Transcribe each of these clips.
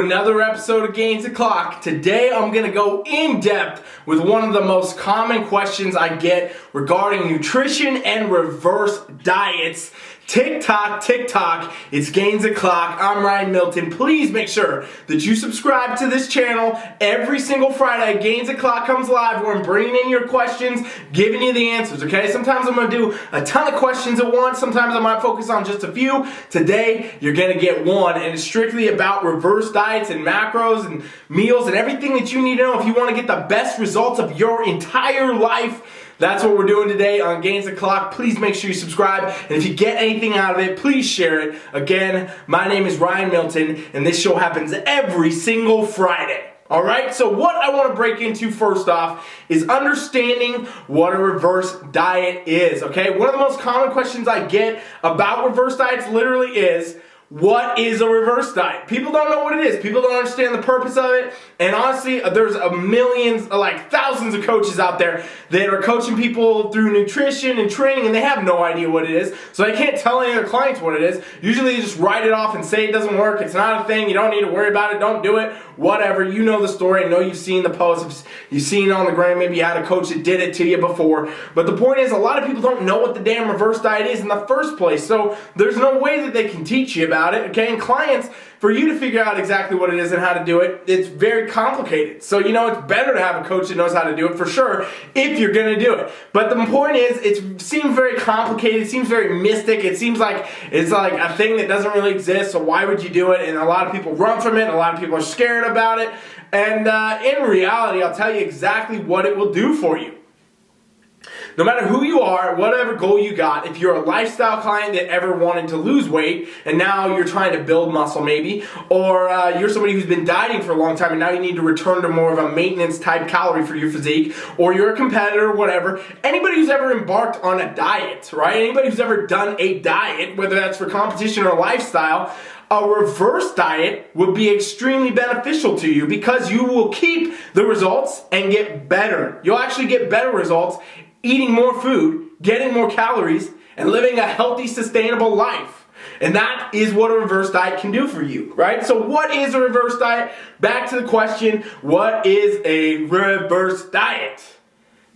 another episode of Gainz O Clock. Today I'm going to go in depth with one of the most common questions I get regarding nutrition and reverse diets. TikTok, it's Gainz O Clock. I'm Ryan Milton. Please make sure that you subscribe to this channel. Every single Friday, Gainz O Clock comes live where I'm bringing in your questions, giving you the answers, okay? Sometimes I'm going to do a ton of questions at once. Sometimes I might focus on just a few. Today, you're going to get one, and it's strictly about reverse diets and macros and meals and everything that you need to know if you want to get the best results of your entire life. That's what we're doing today on Gainz O Clock. Please make sure you subscribe, and if you get anything out of it, please share it. Again, my name is Ryan Milton, and this show happens every single Friday. Alright, so what I want to break into first off is understanding what a reverse diet is, okay? One of the most common questions I get about reverse diets literally is, what is a reverse diet? People don't know what it is. People don't understand the purpose of it. And honestly, there's thousands of coaches out there that are coaching people through nutrition and training, and they have no idea what it is. So they can't tell any of their clients what it is. Usually they just write it off and say it doesn't work. It's not a thing. You don't need to worry about it. Don't do it. Whatever. You know the story. I know you've seen the posts. You've seen it on the gram. Maybe you had a coach that did it to you before. But the point is, a lot of people don't know what the damn reverse diet is in the first place. So there's no way that they can teach you about it, okay? And clients, for you to figure out exactly what it is and how to do it, it's very complicated. So, it's better to have a coach that knows how to do it for sure if you're going to do it. But the point is, it seems very complicated. It seems very mystic. It seems like it's like a thing that doesn't really exist, so why would you do it? And a lot of people run from it, and a lot of people are scared about it. And in reality, I'll tell you exactly what it will do for you. No matter who you are, whatever goal you got, if you're a lifestyle client that ever wanted to lose weight and now you're trying to build muscle maybe, or you're somebody who's been dieting for a long time and now you need to return to more of a maintenance type calorie for your physique, or you're a competitor or whatever, anybody who's ever embarked on a diet, right? Anybody who's ever done a diet, whether that's for competition or lifestyle, a reverse diet would be extremely beneficial to you because you will keep the results and get better. You'll actually get better results eating more food, getting more calories, and living a healthy, sustainable life. And that is what a reverse diet can do for you, right? So what is a reverse diet? Back to the question, what is a reverse diet?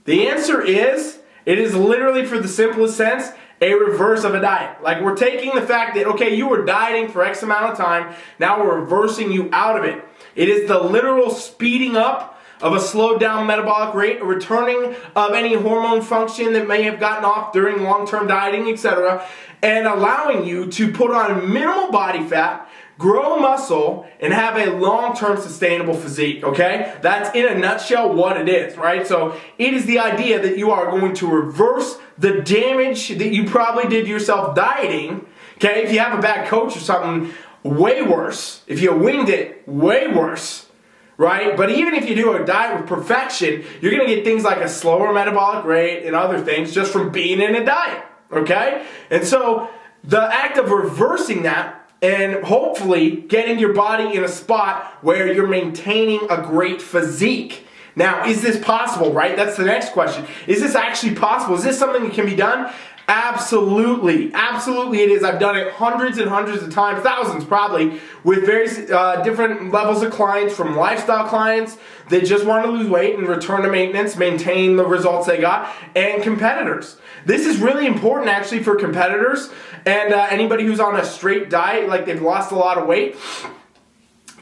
The answer is, it is literally, for the simplest sense, a reverse of a diet. Like, we're taking the fact that, okay, you were dieting for X amount of time, now we're reversing you out of it. It is the literal speeding up of a slowed down metabolic rate, a returning of any hormone function that may have gotten off during long-term dieting, etc., and allowing you to put on minimal body fat, grow muscle, and have a long-term sustainable physique, okay? That's in a nutshell what it is, right? So it is the idea that you are going to reverse the damage that you probably did yourself dieting, okay? If you have a bad coach or something, way worse. If you winged it, way worse. Right? But even if you do a diet with perfection, you're going to get things like a slower metabolic rate and other things just from being in a diet. Okay? And so the act of reversing that and hopefully getting your body in a spot where you're maintaining a great physique. Now, is this possible, right? That's the next question. Is this actually possible? Is this something that can be done? Absolutely. Absolutely it is. I've done it hundreds and hundreds of times, thousands probably, with various different levels of clients, from lifestyle clients that just want to lose weight and return to maintenance, maintain the results they got, and competitors. This is really important actually for competitors and anybody who's on a straight diet, like they've lost a lot of weight.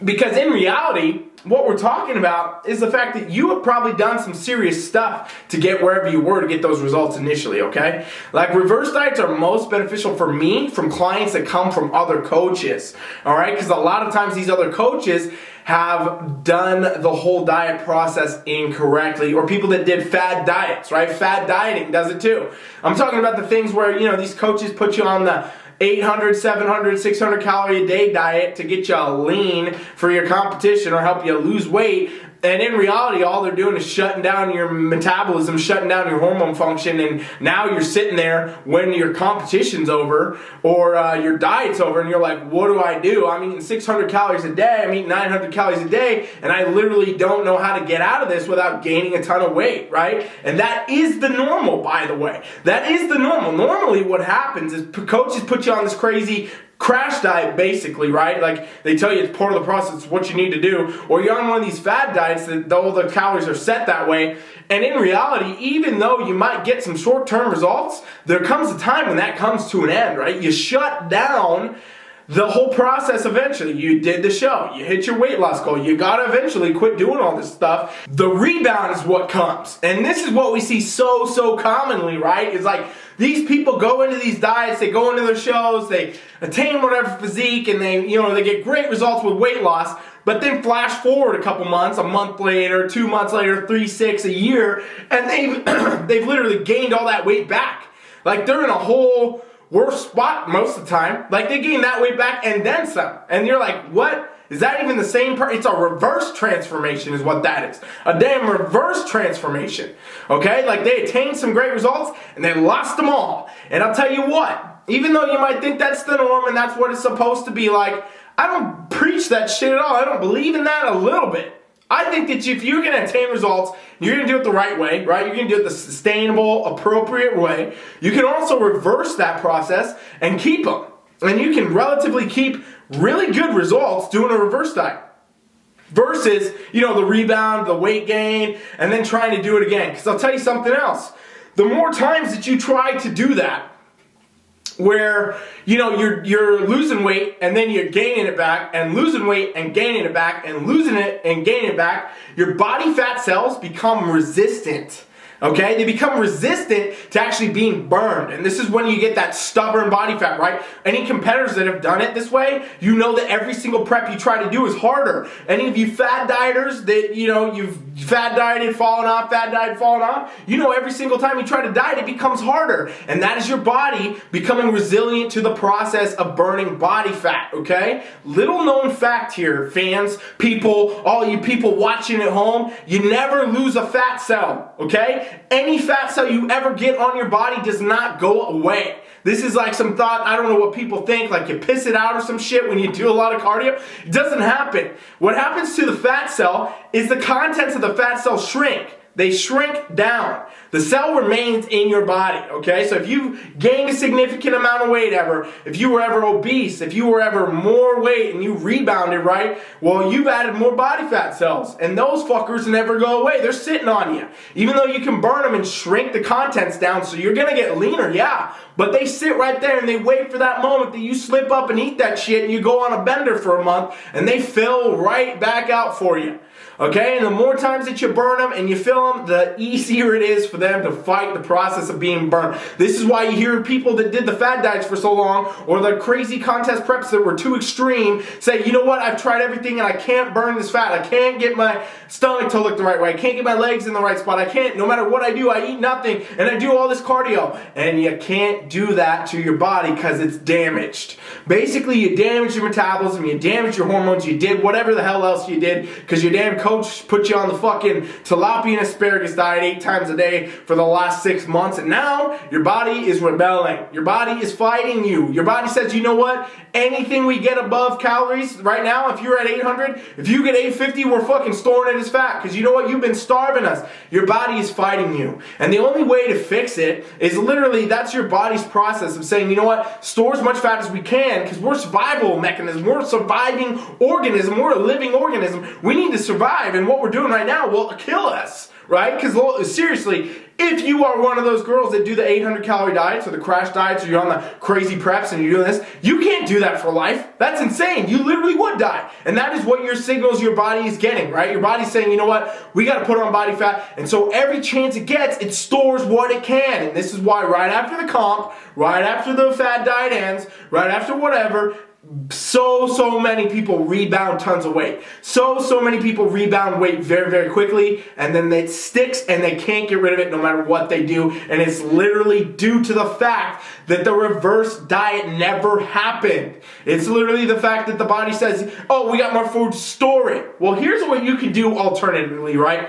Because in reality, what we're talking about is the fact that you have probably done some serious stuff to get wherever you were to get those results initially, okay? Like, reverse diets are most beneficial for me from clients that come from other coaches, all right? Because a lot of times these other coaches have done the whole diet process incorrectly, or people that did fad diets, right? Fad dieting does it too. I'm talking about the things where, these coaches put you on the 800, 700, 600 calorie a day diet to get you lean for your competition or help you lose weight. And in reality, all they're doing is shutting down your metabolism, shutting down your hormone function, and now you're sitting there when your competition's over or your diet's over, and you're like, what do? I'm eating 600 calories a day, I'm eating 900 calories a day, and I literally don't know how to get out of this without gaining a ton of weight, right? And that is the normal, by the way. That is the normal. Normally what happens is coaches put you on this crazy crash diet basically, right? Like they tell you it's part of the process, it's what you need to do, or you're on one of these fad diets that all the calories are set that way. And in reality, even though you might get some short-term results, there comes a time when that comes to an end, right? You shut down the whole process eventually. You did the show, you hit your weight loss goal, you gotta eventually quit doing all this stuff. The rebound is what comes. And this is what we see so commonly, right? It's like these people go into these diets, they go into their shows, they attain whatever physique, and they get great results with weight loss, but then flash forward a couple months, a month later, 2 months later, 3, 6, a year, and they've literally gained all that weight back. Like they're in a whole worse spot most of the time. Like they gain that weight back and then some. And you're like, what? Is that even the same It's a reverse transformation is what that is. A damn reverse transformation. Okay? Like they attained some great results and they lost them all. And I'll tell you what, even though you might think that's the norm and that's what it's supposed to be like, I don't preach that shit at all. I don't believe in that a little bit. I think that if you're going to attain results, you're going to do it the right way, right? You're going to do it the sustainable, appropriate way. You can also reverse that process and keep them. And you can relatively keep really good results doing a reverse diet. Versus, the rebound, the weight gain, and then trying to do it again. Because I'll tell you something else. The more times that you try to do that, where you're losing weight and then you're gaining it back and losing weight and gaining it back and losing it and gaining it back, your body fat cells become resistant. Okay? They become resistant to actually being burned. And this is when you get that stubborn body fat, right? Any competitors that have done it this way, you know that every single prep you try to do is harder. Any of you fad dieters that, you've fad dieted, fallen off, every single time you try to diet, it becomes harder. And that is your body becoming resilient to the process of burning body fat, okay? Little known fact here, fans, people, all you people watching at home, you never lose a fat cell, okay? Any fat cell you ever get on your body does not go away. This is like some thought, I don't know what people think, like you piss it out or some shit when you do a lot of cardio. It doesn't happen. What happens to the fat cell is the contents of the fat cell shrink. They shrink down. The cell remains in your body, okay? So if you gained a significant amount of weight ever, if you were ever obese, if you were ever more weight and you rebounded, right? Well, you've added more body fat cells. And those fuckers never go away. They're sitting on you. Even though you can burn them and shrink the contents down so you're gonna get leaner, yeah. But they sit right there and they wait for that moment that you slip up and eat that shit and you go on a bender for a month and they fill right back out for you. Okay, and the more times that you burn them and you fill them, the easier it is for them to fight the process of being burned. This is why you hear people that did the fad diets for so long, or the crazy contest preps that were too extreme, say, you know what, I've tried everything and I can't burn this fat. I can't get my stomach to look the right way. I can't get my legs in the right spot. I can't, no matter what I do, I eat nothing and I do all this cardio. And you can't do that to your body because it's damaged. Basically, you damage your metabolism, you damage your hormones, you did whatever the hell else you did because your damn coach put you on the fucking tilapia and asparagus diet 8 times a day for the last 6 months, and now your body is rebelling. Your body is fighting you. Your body says, you know what? Anything we get above calories right now, if you're at 800, if you get 850, we're fucking storing it as fat because you know what? You've been starving us. Your body is fighting you. And the only way to fix it is literally that's your body's process of saying, you know what? Store as much fat as we can because we're a survival mechanism. We're a surviving organism. We're a living organism. We need to survive. And what we're doing right now will kill us, right? Because seriously, if you are one of those girls that do the 800 calorie diets or the crash diets or you're on the crazy preps and you're doing this, you can't do that for life. That's insane. You literally would die. And that is what your signals your body is getting, right? Your body's saying, you know what? We got to put on body fat. And so every chance it gets, it stores what it can. And this is why right after the comp, right after the fad diet ends, right after whatever, so many people rebound tons of weight. So many people rebound weight very quickly, and then it sticks and they can't get rid of it no matter what they do. And it's literally due to the fact that the reverse diet never happened. It's literally the fact that the body says, oh, we got more food, store it. Well, here's what you can do alternatively, right?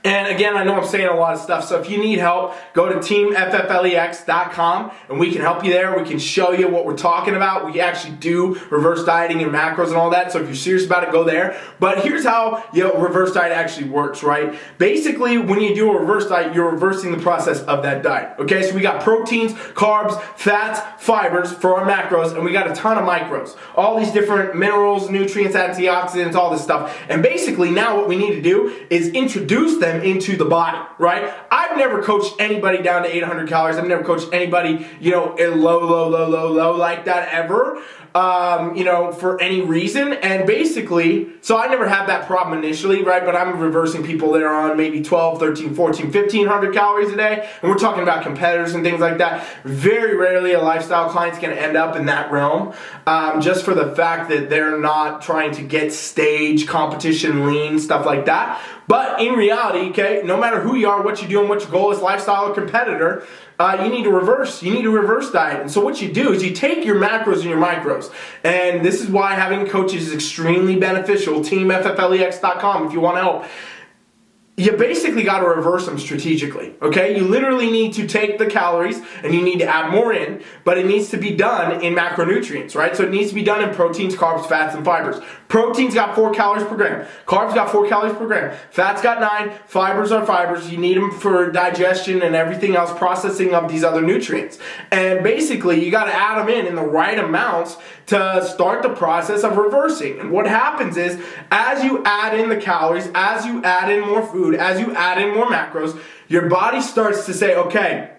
And again, I know I'm saying a lot of stuff, so if you need help, go to teamfflex.com and we can help you there. We can show you what we're talking about. We actually do reverse dieting and macros and all that, so if you're serious about it, go there. But here's how reverse diet actually works, right? Basically, when you do a reverse diet, you're reversing the process of that diet, okay? So we got proteins, carbs, fats, fibers for our macros, and we got a ton of micros. All these different minerals, nutrients, antioxidants, all this stuff. And basically, now what we need to do is introduce them into the body, right? I've never coached anybody down to 800 calories. I've never coached anybody, low like that ever, for any reason. And basically, so I never had that problem initially, right? But I'm reversing people that are on maybe 12, 13, 14, 1500 calories a day. And we're talking about competitors and things like that. Very rarely a lifestyle client's going to end up in that realm, just for the fact that they're not trying to get stage, competition, lean, stuff like that. But in reality, okay, no matter who you are, what you're doing, what your goal is, lifestyle or competitor, you need to reverse. You need to reverse diet. And so what you do is you take your macros and your micros. And this is why having coaches is extremely beneficial. TeamFFLEX.com if you want to help. You basically got to reverse them strategically, okay? You literally need to take the calories and you need to add more in, but it needs to be done in macronutrients, right? So it needs to be done in proteins, carbs, fats, and fibers. Proteins got 4 calories per gram. Carbs got 4 calories per gram. Fats got 9. Fibers are fibers. You need them for digestion and everything else, processing of these other nutrients. And basically, you got to add them in the right amounts to start the process of reversing. And what happens is, as you add in the calories, as you add in more food, as you add in more macros, your body starts to say, okay,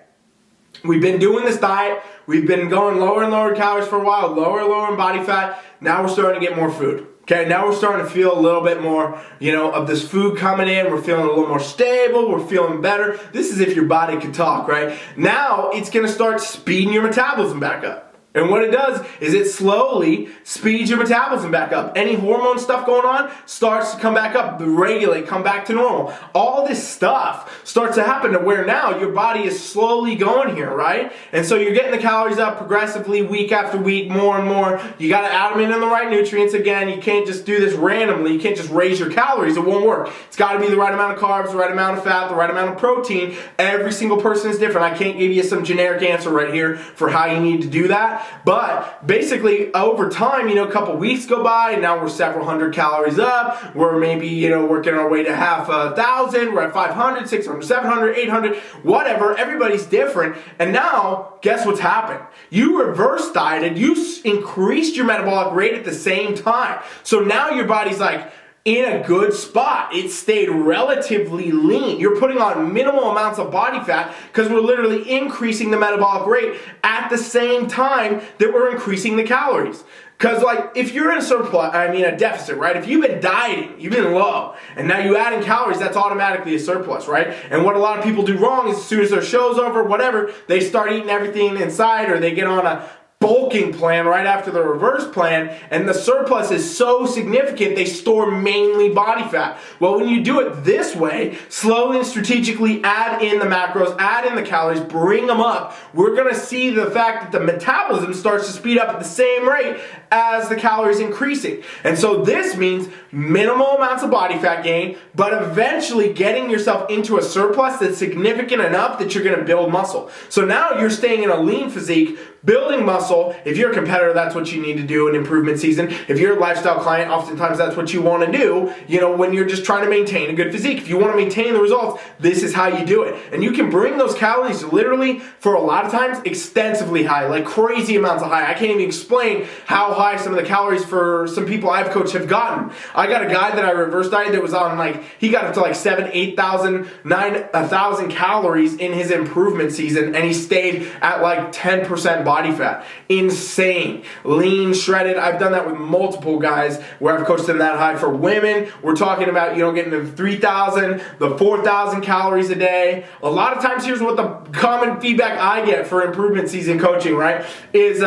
we've been doing this diet, we've been going lower and lower calories for a while, lower and lower in body fat, now we're starting to get more food. Okay, now we're starting to feel a little bit more, of this food coming in. We're feeling a little more stable. We're feeling better. This is if your body could talk, right? Now it's going to start speeding your metabolism back up. And what it does is it slowly speeds your metabolism back up. Any hormone stuff going on starts to come back up, regulate, come back to normal. All this stuff starts to happen to where now your body is slowly going here, right? And so you're getting the calories up progressively week after week, more and more. You got to add them in the right nutrients again. You can't just do this randomly. You can't just raise your calories. It won't work. It's got to be the right amount of carbs, the right amount of fat, the right amount of protein. Every single person is different. I can't give you some generic answer right here for how you need to do that. But basically, over time, a couple weeks go by, and now we're several hundred calories up. We're maybe, working our way to half a thousand. We're at 500, 600, 700, 800, whatever. Everybody's different. And now, guess what's happened? You reverse dieted. You increased your metabolic rate at the same time. So now your body's like, in a good spot. It stayed relatively lean. You're putting on minimal amounts of body fat because we're literally increasing the metabolic rate at the same time that we're increasing the calories. Because if you're in a deficit, right? If you've been dieting, you've been low, and now you add in calories, that's automatically a surplus, right? And what a lot of people do wrong is as soon as their show's over, whatever, they start eating everything inside, or they get on a bulking plan right after the reverse plan, and the surplus is so significant they store mainly body fat. Well, when you do it this way, slowly and strategically add in the macros, add in the calories, bring them up, we're going to see the fact that the metabolism starts to speed up at the same rate as the calories increasing. And so this means minimal amounts of body fat gain, but eventually getting yourself into a surplus that's significant enough that you're going to build muscle. So now you're staying in a lean physique, building muscle. If you're a competitor, that's what you need to do in improvement season. If you're a lifestyle client, oftentimes that's what you want to do, when you're just trying to maintain a good physique. If you want to maintain the results, this is how you do it. And you can bring those calories literally, for a lot of times, extensively high, like crazy amounts of high. I can't even explain how high some of the calories for some people I've coached have gotten. I got a guy that I reverse dieted that was on he got up to 7,000, 8,000, 9,000 calories in his improvement season, and he stayed at 10% body fat. Insane. Lean, shredded. I've done that with multiple guys where I've coached them that high. For women, we're talking about, getting to 3,000, the 4,000 calories a day. A lot of times, here's what the common feedback I get for improvement season coaching, right, is,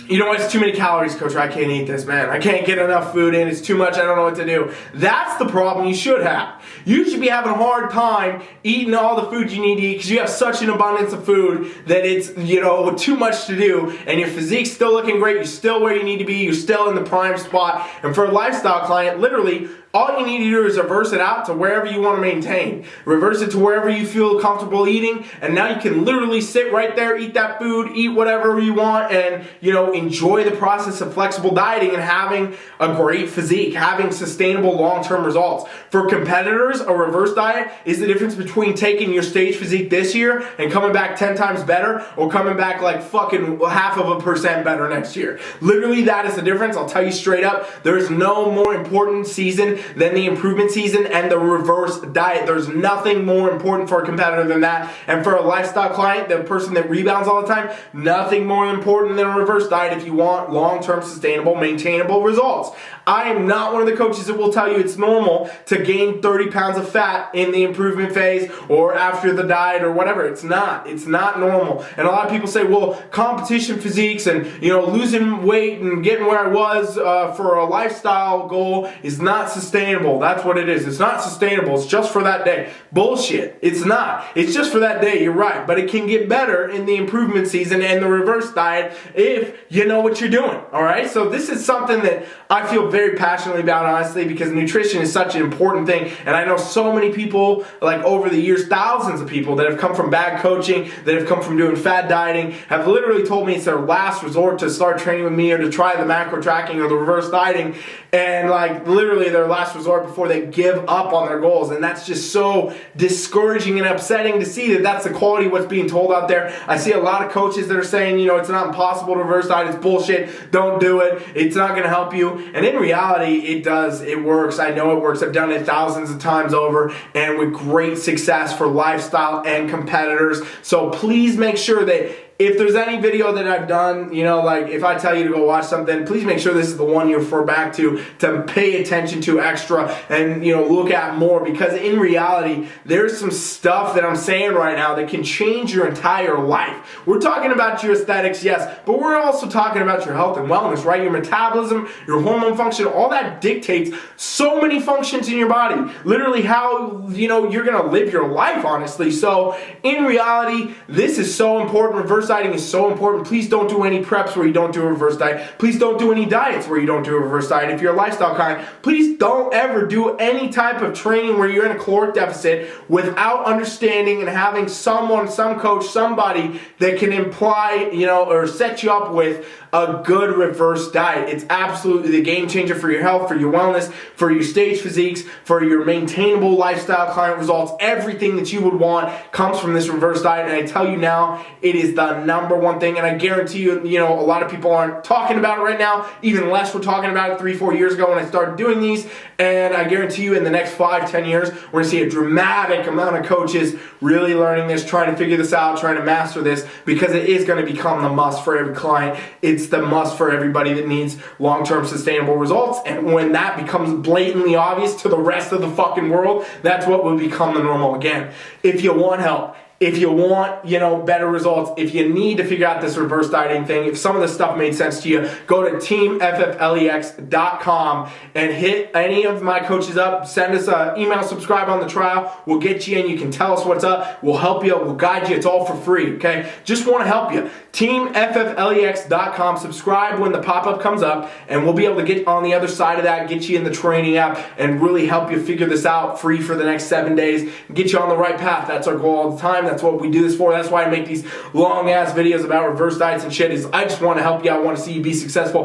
it's too many calories, coach. I can't eat this, man. I can't get enough food in. It's too much. I don't know what to do. That's the problem you should have. You should be having a hard time eating all the food you need to eat because you have such an abundance of food that it's, too much to do, and your physique's still looking great. You're still where you need to be. You're still in the prime spot. And for a lifestyle client, literally, all you need to do is reverse it out to wherever you want to maintain. Reverse it to wherever you feel comfortable eating, and now you can literally sit right there, eat that food, eat whatever you want, and enjoy the process of flexible dieting and having a great physique, having sustainable long-term results. For competitors, a reverse diet is the difference between taking your stage physique this year and coming back 10 times better, or coming back like fucking 0.5% better next year. Literally, that is the difference. I'll tell you straight up, there's no more important season than the improvement season and the reverse diet. There's nothing more important for a competitor than that. And for a lifestyle client, the person that rebounds all the time, nothing more important than a reverse diet if you want long-term, sustainable, maintainable results. I am not one of the coaches that will tell you it's normal to gain 30 pounds of fat in the improvement phase or after the diet or whatever. It's not. It's not normal. And a lot of people say, well, competition physiques and losing weight and getting where I was for a lifestyle goal is not sustainable. That's what it is. It's not sustainable. It's just for that day. Bullshit. It's not. It's just for that day. You're right. But it can get better in the improvement season and the reverse diet if you know what you're doing. All right? So this is something that I feel very passionately about, honestly, because nutrition is such an important thing. And I know so many people, like over the years, thousands of people that have come from bad coaching, that have come from doing fad dieting, have literally told me it's their last resort to start training with me or to try the macro tracking or the reverse dieting, and like literally their last resort before they give up on their goals. And that's just so discouraging and upsetting to see that that's the quality of what's being told out there. I see a lot of coaches that are saying, it's not impossible to reverse diet, it's bullshit, don't do it, it's not going to help you. And in reality, it does, it works. I know it works. I've done it thousands of times over and with great success for lifestyle and competitors. So please make sure that if there's any video that I've done, like if I tell you to go watch something, please make sure this is the one you refer back to pay attention to extra and, look at more, because in reality, there's some stuff that I'm saying right now that can change your entire life. We're talking about your aesthetics, yes, but we're also talking about your health and wellness, right? Your metabolism, your hormone function, all that dictates so many functions in your body. Literally how, you're going to live your life, honestly. So in reality, this is so important. Reverse dieting is so important. Please don't do any preps where you don't do a reverse diet. Please don't do any diets where you don't do a reverse diet. If you're a lifestyle client, please don't ever do any type of training where you're in a caloric deficit without understanding and having someone, some coach, somebody that can imply, or set you up with a good reverse diet. It's absolutely the game changer for your health, for your wellness, for your stage physiques, for your maintainable lifestyle client results. Everything that you would want comes from this reverse diet. And I tell you now, it is the number one thing. And I guarantee you, a lot of people aren't talking about it right now. Even less were talking about it 3-4 years ago when I started doing these. And I guarantee you in the next 5-10 years, we're going to see a dramatic amount of coaches really learning this, trying to figure this out, trying to master this, because it is going to become the must for every client. It's the must for everybody that needs long-term sustainable results. And when that becomes blatantly obvious to the rest of the fucking world, that's what will become the normal again. If you want help, if you want, better results, if you need to figure out this reverse dieting thing, if some of this stuff made sense to you, go to teamfflex.com and hit any of my coaches up. Send us an email, subscribe on the trial. We'll get you in. You can tell us what's up. We'll help you. We'll guide you. It's all for free, okay? Just want to help you. teamfflex.com. Subscribe when the pop-up comes up, and we'll be able to get on the other side of that, get you in the training app, and really help you figure this out free for the next 7 days, get you on the right path. That's our goal all the time. That's what we do this for. That's why I make these long-ass videos about reverse diets and shit, is I just want to help you. I want to see you be successful.